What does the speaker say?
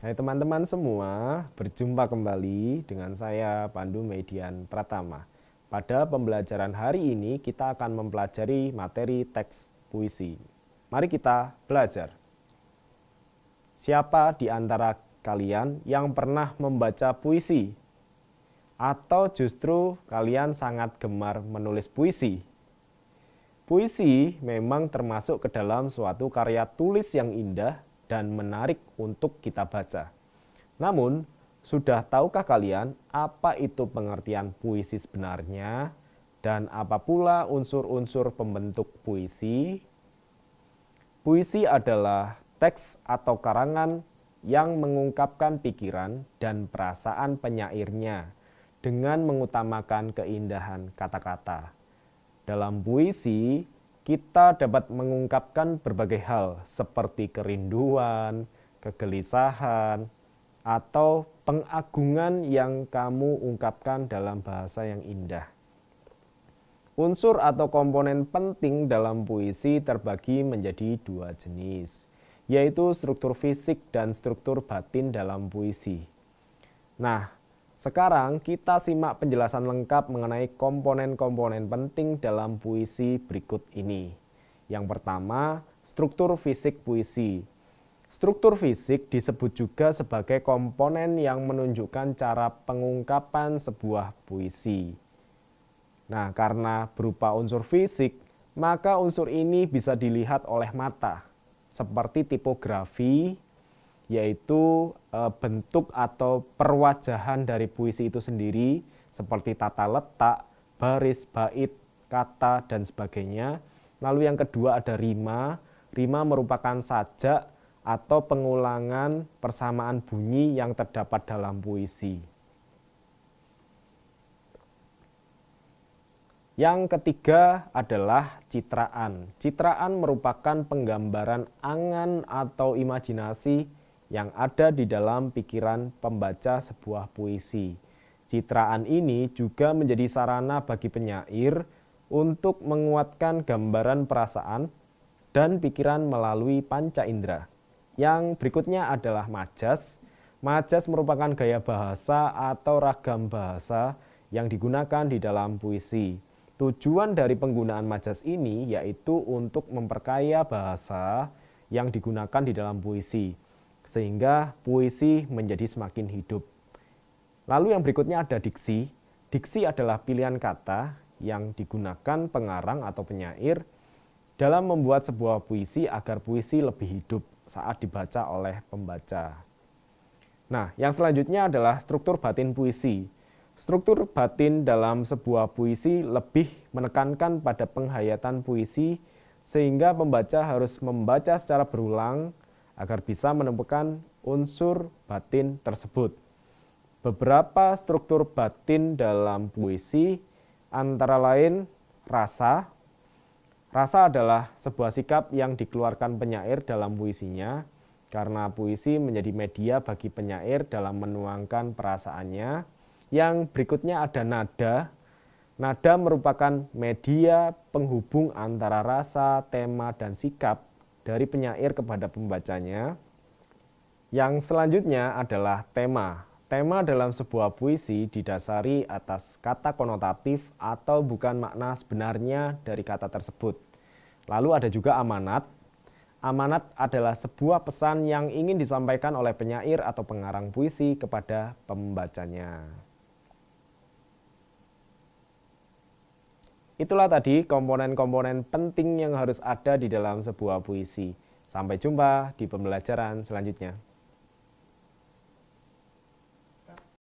Hai teman-teman semua, berjumpa kembali dengan saya Pandu Median Pratama. Pada pembelajaran hari ini kita akan mempelajari materi teks puisi. Mari kita belajar. Siapa di antara kalian yang pernah membaca puisi? Atau justru kalian sangat gemar menulis puisi? Puisi memang termasuk ke dalam suatu karya tulis yang indah dan menarik untuk kita baca. Namun, sudah tahukah kalian apa itu pengertian puisi sebenarnya dan apa pula unsur-unsur pembentuk puisi? Puisi adalah teks atau karangan yang mengungkapkan pikiran dan perasaan penyairnya dengan mengutamakan keindahan kata-kata. Dalam puisi, kita dapat mengungkapkan berbagai hal seperti kerinduan, kegelisahan, atau pengagungan yang kamu ungkapkan dalam bahasa yang indah. Unsur atau komponen penting dalam puisi terbagi menjadi dua jenis, yaitu struktur fisik dan struktur batin dalam puisi. Nah, sekarang kita simak penjelasan lengkap mengenai komponen-komponen penting dalam puisi berikut ini. Yang pertama, struktur fisik puisi. Struktur fisik disebut juga sebagai komponen yang menunjukkan cara pengungkapan sebuah puisi. Nah, karena berupa unsur fisik, maka unsur ini bisa dilihat oleh mata, seperti tipografi, yaitu bentuk atau perwajahan dari puisi itu sendiri seperti tata letak, baris, bait, kata, dan sebagainya. Lalu yang kedua ada rima. Rima merupakan sajak atau pengulangan persamaan bunyi yang terdapat dalam puisi. Yang ketiga adalah citraan. Citraan merupakan penggambaran angan atau imajinasi yang ada di dalam pikiran pembaca sebuah puisi. Citraan ini juga menjadi sarana bagi penyair untuk menguatkan gambaran perasaan dan pikiran melalui panca indera. Yang berikutnya adalah majas. Majas merupakan gaya bahasa atau ragam bahasa yang digunakan di dalam puisi. Tujuan dari penggunaan majas ini yaitu untuk memperkaya bahasa yang digunakan di dalam puisi, sehingga puisi menjadi semakin hidup. Lalu yang berikutnya ada diksi. Diksi adalah pilihan kata yang digunakan pengarang atau penyair dalam membuat sebuah puisi agar puisi lebih hidup saat dibaca oleh pembaca. Nah, yang selanjutnya adalah struktur batin puisi. Struktur batin dalam sebuah puisi lebih menekankan pada penghayatan puisi sehingga pembaca harus membaca secara berulang agar bisa menemukan unsur batin tersebut. Beberapa struktur batin dalam puisi antara lain rasa. Rasa adalah sebuah sikap yang dikeluarkan penyair dalam puisinya karena puisi menjadi media bagi penyair dalam menuangkan perasaannya. Yang berikutnya ada nada. Nada merupakan media penghubung antara rasa, tema, dan sikap dari penyair kepada pembacanya. Yang selanjutnya adalah tema. Tema dalam sebuah puisi didasari atas kata konotatif atau bukan makna sebenarnya dari kata tersebut. Lalu ada juga amanat. Amanat adalah sebuah pesan yang ingin disampaikan oleh penyair atau pengarang puisi kepada pembacanya. Itulah tadi komponen-komponen penting yang harus ada di dalam sebuah puisi. Sampai jumpa di pembelajaran selanjutnya.